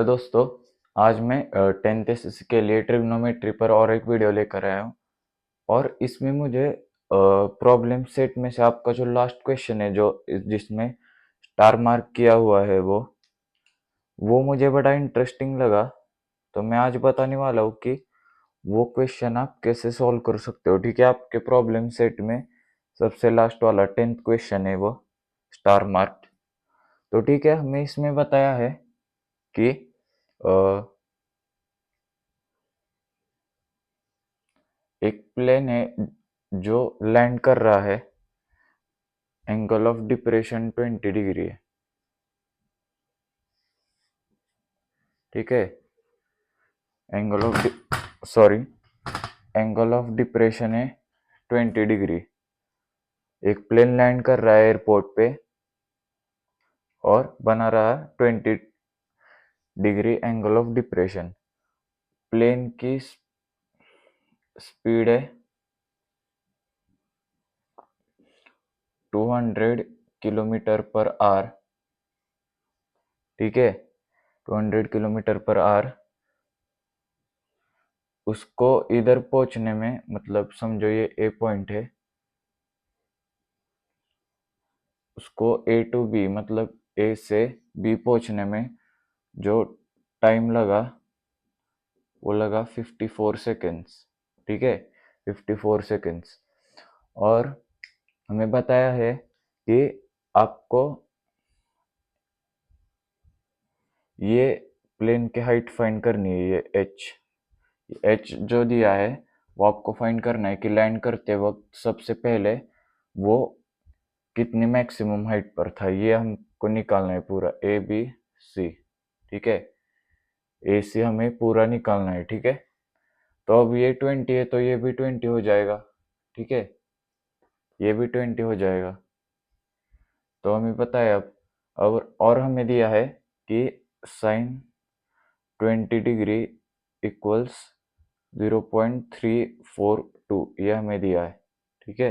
तो दोस्तों, आज मैं 10th एसएससी के लिए ट्रिग्नोमेट्री पर और एक वीडियो लेकर आया हूँ। और इसमें मुझे प्रॉब्लम सेट में से आपका जो लास्ट क्वेश्चन है, जो जिसमें स्टार मार्क किया हुआ है, वो मुझे बड़ा इंटरेस्टिंग लगा। तो मैं आज बताने वाला हूँ कि वो क्वेश्चन आप कैसे सॉल्व कर सकते हो। ठीक है, आपके प्रॉब्लम सेट में सबसे लास्ट वाला 10th क्वेश्चन है वो स्टार मार्क। तो ठीक है, हमें इसमें बताया है कि अ, एक प्लेन है जो लैंड कर रहा है, एंगल ऑफ डिप्रेशन 20 डिग्री है। ठीक है, angle of sorry angle of depression है 20 डिग्री। एक प्लेन लैंड कर रहा है एयरपोर्ट पे और बना रहा है 20 degree angle of depression. Plane की स्पीड है 200 किलोमीटर पर आवर। ठीक है, 200 किलोमीटर पर आवर। उसको इधर पहुंचने में, मतलब समझो ये ए पॉइंट है, उसको ए टू बी मतलब ए से बी पहुंचने में जो टाइम लगा वो लगा 54 सेकेंड्स। ठीक है, 54 सेकेंड्स। और हमें बताया है कि आपको ये प्लेन की हाइट फाइंड करनी है। ये एच जो दिया है वो आपको फाइंड करना है कि लैंड करते वक्त सबसे पहले वो कितनी मैक्सिमम हाइट पर था। ये हमको निकालना है पूरा ए बी सी। ठीक है, ए सी हमें पूरा निकालना है। ठीक है, तो अब ये 20 है तो ये भी 20 हो जाएगा। ठीक है, ये भी 20 हो जाएगा। तो हमें पता है अब और हमें दिया है कि साइन 20 डिग्री इक्वल्स 0.342, ये हमें दिया है। ठीक है,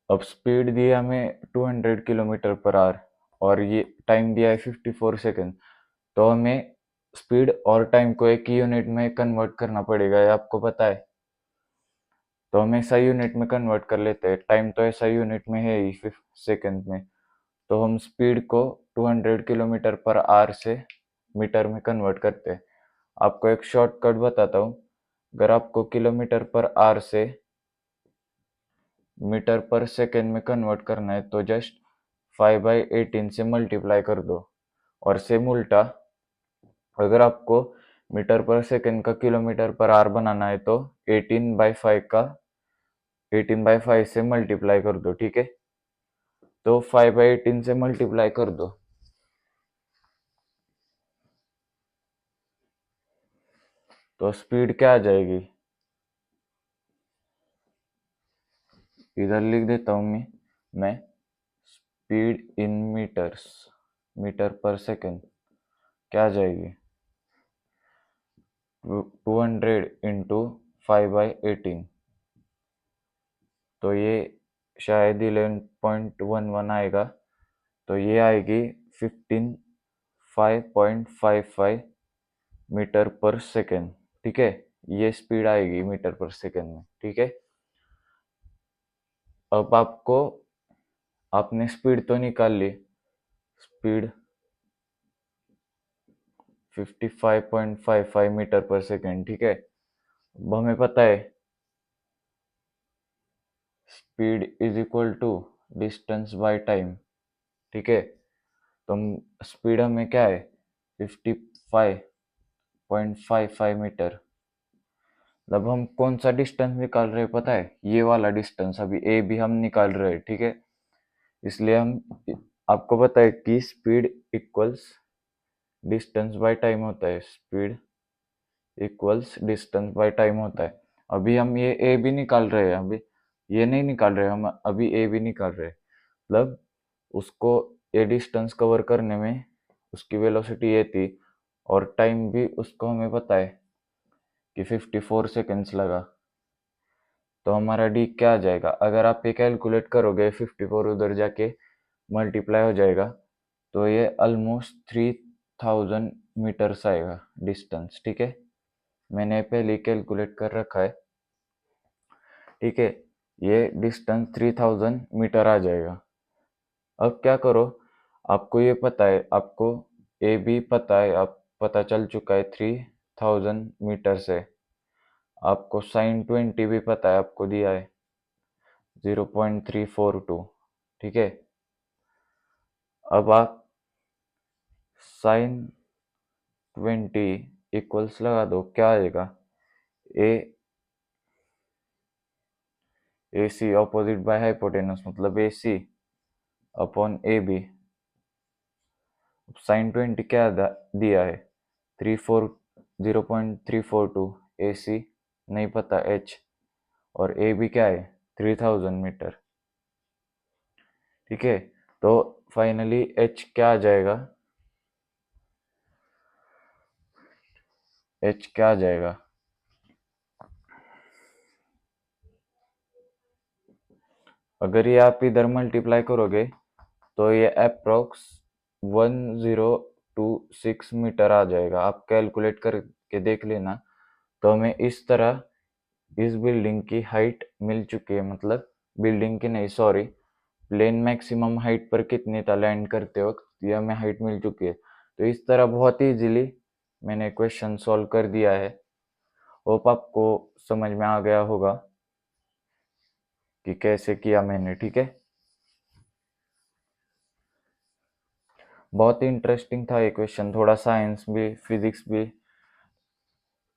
अब स्पीड दी है हमें 200 किलोमीटर पर आवर और ये टाइम दिया है 54 सेकेंड। तो हमें स्पीड और टाइम को एक ही यूनिट में कन्वर्ट करना पड़ेगा, ये आपको पता है। तो हम ऐसा यूनिट में कन्वर्ट कर लेते हैं। टाइम तो ऐसा यूनिट में है ही, 5 सेकेंड में। तो हम स्पीड को 200 किलोमीटर पर आवर से मीटर में कन्वर्ट करते हैं। आपको एक शॉर्टकट बताता हूँ। अगर आपको किलोमीटर पर आवर से मीटर पर सेकेंड में कन्वर्ट करना है तो जस्ट 5/18 से मल्टीप्लाई कर दो। और सेम उल्टा, अगर आपको मीटर पर सेकेंड का किलोमीटर पर आवर बनाना है तो 18/5 से मल्टीप्लाई कर दो। ठीक है, तो 5/18 से मल्टीप्लाई कर दो तो स्पीड क्या आ जाएगी, इधर लिख देता हूँ मैं speed in metres, metre per second क्या आ जाएगी, 200 इंटू 5/18। तो ये शायद 11.11 आएगा। तो ये आएगी 15.55 मीटर पर सेकेंड। ठीक है, ये स्पीड आएगी मीटर पर सेकेंड में। ठीक है, अब आपने स्पीड तो निकाल ली, स्पीड 55.55 मीटर पर सेकेंड। ठीक है, अब हमें पता है speed is equal to distance by time. ठीक है, तो स्पीड हमें क्या है 55.55 मीटर। मतलब हम कौन सा डिस्टेंस निकाल रहे हैं पता है, ये वाला डिस्टेंस अभी ए भी हम निकाल रहे हैं। ठीक है, इसलिए हम आपको पता है कि speed equals distance by time होता है। Speed equals distance by time होता है। अभी हम ये ए भी निकाल रहे हैं, अभी ये नहीं निकाल रहे हम, अभी ए भी निकाल रहे हैं। मतलब उसको ये डिस्टेंस कवर करने में उसकी वेलोसिटी ये थी और टाइम भी उसको हमें पता है कि 54 सेकेंड्स लगा। तो हमारा डी क्या आ जाएगा, अगर आप ये कैलकुलेट करोगे 54 उधर जाके मल्टीप्लाई हो जाएगा तो ये ऑलमोस्ट 3000 मीटर्स आएगा डिस्टेंस, ठीक है। मैंने पहले कैलकुलेट कर रखा है, ठीक है। ये डिस्टेंस 3000 मीटर आ जाएगा। अब क्या करो, आपको ये पता है, आपको ए बी पता है, आप पता चल चुका है 3000 मीटर से। आपको साइन 20 भी पता है, आपको दिया है 0.342, ठीक है। अब आप साइन 20 इक्वल्स लगा दो, क्या आएगा, ए ए सी ऑपोजिट बाय हाइपोटेनस मतलब ए सी अपॉन ए बी। साइन 20 क्या दिया है, 0.342, ए सी नहीं पता एच, और ए बी क्या है 3000 मीटर, ठीक है। तो फाइनली एच क्या आ जाएगा, एच क्या आ जाएगा, अगर ये आप इधर मल्टीप्लाई करोगे तो ये अप्रोक्स 1026 मीटर आ जाएगा। आप कैलकुलेट करके देख लेना। तो हमें इस तरह इस बिल्डिंग की हाइट मिल चुकी है, मतलब बिल्डिंग की नहीं, सॉरी, प्लेन मैक्सिमम हाइट पर कितनी था लैंड करते वक्त, ये हमें हाइट मिल चुकी है। तो इस तरह बहुत ही इजीली मैंने क्वेश्चन सॉल्व कर दिया है। होप आपको समझ में आ गया होगा कि कैसे किया मैंने, ठीक है। बहुत ही इंटरेस्टिंग था ये क्वेश्चन, थोड़ा साइंस भी फिजिक्स भी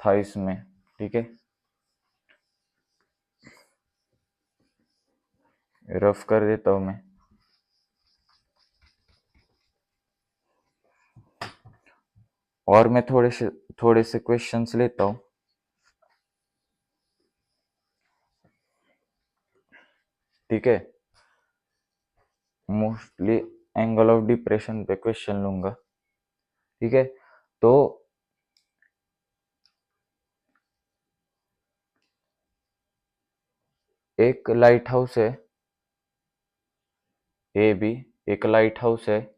था इसमें, ठीक है। रफ कर देता हूँ मैं, और मैं थोड़े से क्वेश्चंस लेता हूँ, ठीक है। मोस्टली एंगल ऑफ डिप्रेशन पे क्वेश्चन लूंगा, ठीक है। तो एक लाइट हाउस है ए बी, एक लाइट हाउस है,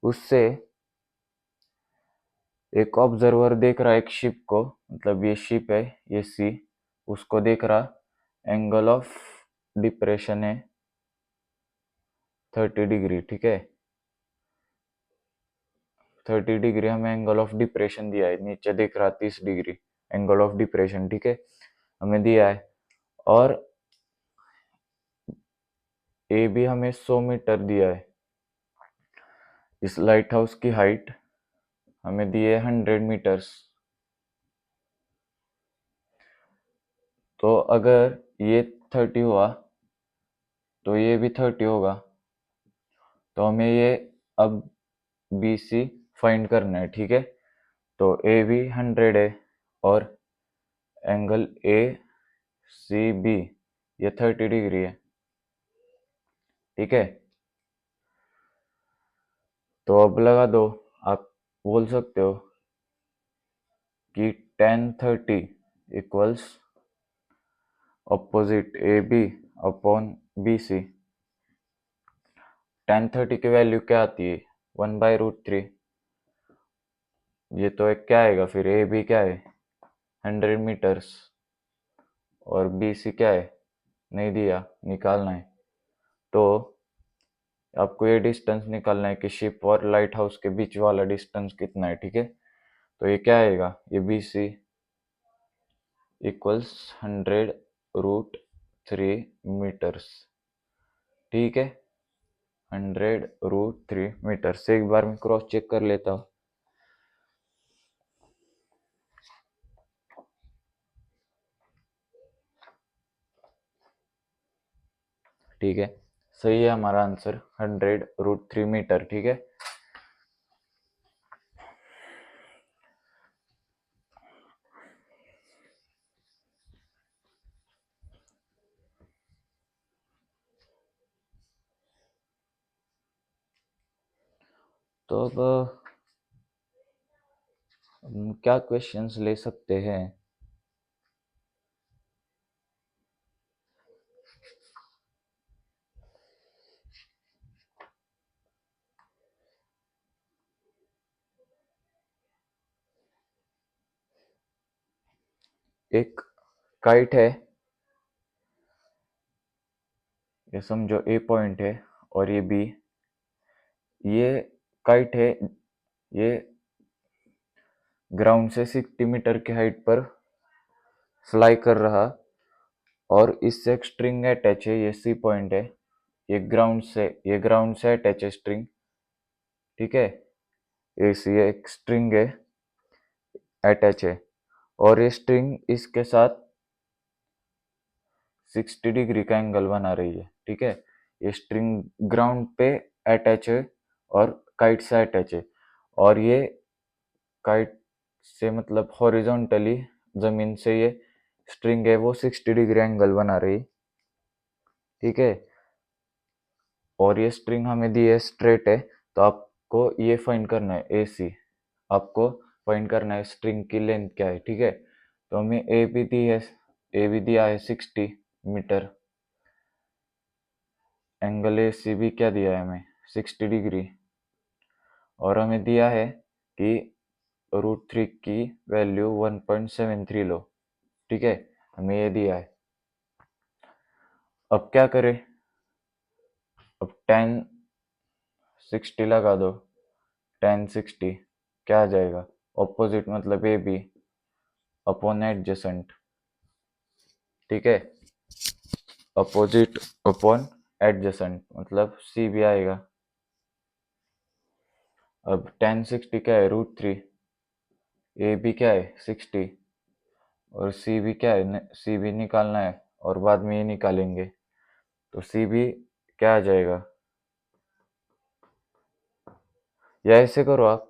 उससे एक ऑब्जर्वर देख रहा है एक शिप को, मतलब ये शिप है, ये सी, उसको देख रहा, एंगल ऑफ डिप्रेशन है 30 डिग्री, ठीक है। 30 डिग्री हमें एंगल ऑफ डिप्रेशन दिया है, नीचे देख रहा 30 डिग्री एंगल ऑफ डिप्रेशन, ठीक है, हमें दिया है। और ए भी हमें 100 मीटर दिया है। इस लाइट हाउस की हाइट हमें दी है 100 मीटर्स। तो अगर ये 30 हुआ तो ये भी 30 होगा। तो हमें ये अब बी सी फाइंड करना है, ठीक है। तो ए भी 100 है, और एंगल ए सी बी ये 30 डिग्री है, ठीक है। तो अब लगा दो, आप बोल सकते हो कि tan 30 equals opposite A B upon B C. tan 30 की वैल्यू क्या आती है, 1/√3। ये तो एक क्या आएगा फिर, ए बी क्या है 100 मीटर्स, और बी सी क्या है नहीं दिया, निकालना है। तो आपको ये डिस्टेंस निकालना है कि शिप और लाइट हाउस के बीच वाला डिस्टेंस कितना है, ठीक है। तो ये क्या आएगा, ये बी सी इक्वल्स 100√3 मीटर्स, ठीक है। 100√3 मीटर्स से एक बार मैं क्रॉस चेक कर लेता हूँ, ठीक है। सही है हमारा आंसर 100√3 मीटर, ठीक है। तो अब हम क्या क्वेश्चंस ले सकते हैं। एक काइट है, ये समझो ए पॉइंट है और ये बी, ये काइट है, ये ग्राउंड से 60 मीटर की हाइट पर फ्लाई कर रहा और इससे एक स्ट्रिंग अटैच है, ये सी पॉइंट है, ये ग्राउंड से अटैच है स्ट्रिंग, ठीक है, ये सी एक स्ट्रिंग है अटैच है और ये स्ट्रिंग इसके साथ 60 डिग्री का एंगल बना रही है, ठीक है। ये स्ट्रिंग ग्राउंड पे अटैच है और काइट से अटैच है और ये काइट से मतलब हॉरिजॉन्टली जमीन से ये स्ट्रिंग है वो 60 डिग्री एंगल बना रही, ठीक है। और ये स्ट्रिंग हमें दी है स्ट्रेट है, तो आपको ये फाइंड करना है ए सी, आपको फाइंड करना है स्ट्रिंग की लेंथ क्या है, ठीक है। तो हमें ए भी दी है, ए भी दिया है 60 मीटर, एंगल ए सी भी क्या दिया है हमें 60 डिग्री, और हमें दिया है कि √3 की वैल्यू 1.73 लो, ठीक है, हमें ये दिया है। अब क्या करें, अब tan 60 लगा दो, tan 60 क्या आ जाएगा, ऑपोजिट मतलब ए बी अपॉन एडजेसेंट, ठीक है, अपोजिट अपॉन एडजेसेंट मतलब सी भी आएगा। अब tan 60 क्या है √3, ए बी क्या है 60 और सी भी क्या है, सी भी निकालना है और बाद में ये निकालेंगे, तो सी भी क्या आ जाएगा, या ऐसे करो आप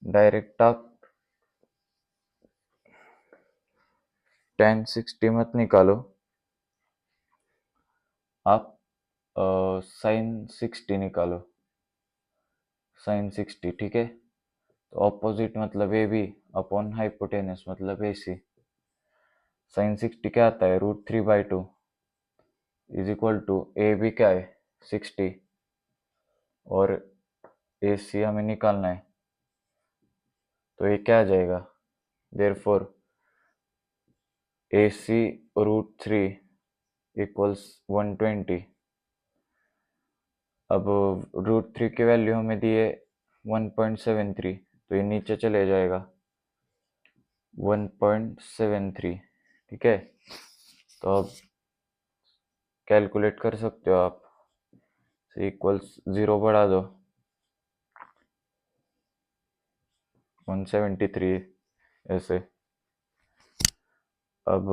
डायरेक्ट आप tan 60 मत निकालो, आप sin 60 निकालो, sin 60, ठीक है। तो ऑपोजिट मतलब ए बी अपॉन हाइपोटेनस मतलब ए सी, sin 60 क्या आता है √3/2 is equal to A B क्या है 60 और ए सी हमें निकालना है, तो ये क्या आ जाएगा, देयरफॉर ए सी √3 इक्वल्स 120। अब √3 की वैल्यू हमें दी है 1.73, तो ये नीचे चले जाएगा 1.73, ठीक है। तो अब कैलकुलेट कर सकते हो आप, इक्वल्स 0 बढ़ा दो 173 ऐसे। अब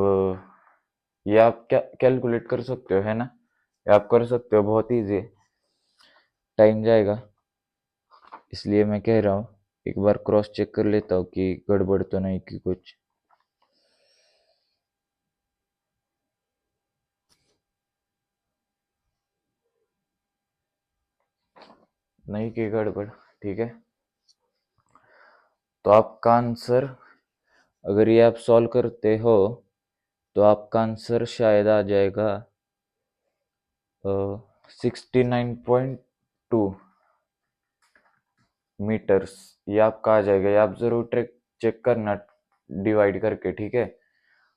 ये आप क्या कैलकुलेट कर सकते हो, है ना, ये आप कर सकते हो, बहुत ईजी है, टाइम जाएगा, इसलिए मैं कह रहा हूँ एक बार क्रॉस चेक कर लेता हूँ कि गड़बड़ तो नहीं की कुछ, नहीं की गड़बड़, ठीक है। तो आपका आंसर, अगर ये आप सॉल्व करते हो तो आपका आंसर शायद आ जाएगा 69.2 मीटर्स, ये आपका आ जाएगा, ये आप जरूर ट्रेक चेक करना डिवाइड करके, ठीक है।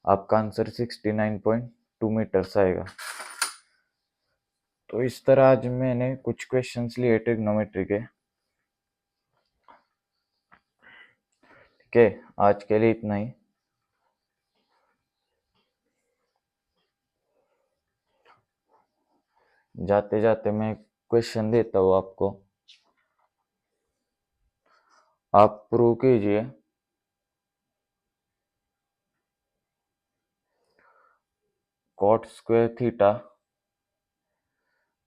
आपका आंसर 69.2 मीटर्स आएगा। तो इस तरह आज मैंने कुछ क्वेश्चंस लिए ट्रिग्नोमेट्री के, ठीक है। आज के लिए इतना ही। जाते जाते मैं क्वेश्चन देता हूँ आपको, आप प्रूव कीजिए। Cot square theta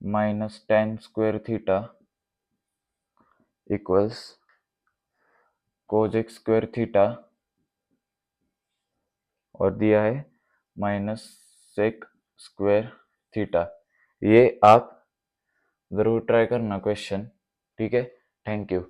minus tan square theta equals cosec square theta और दिया है माइनस सेक स्क्वायर थीटा। ये आप ज़रूर ट्राई करना क्वेश्चन, ठीक है। Thank you.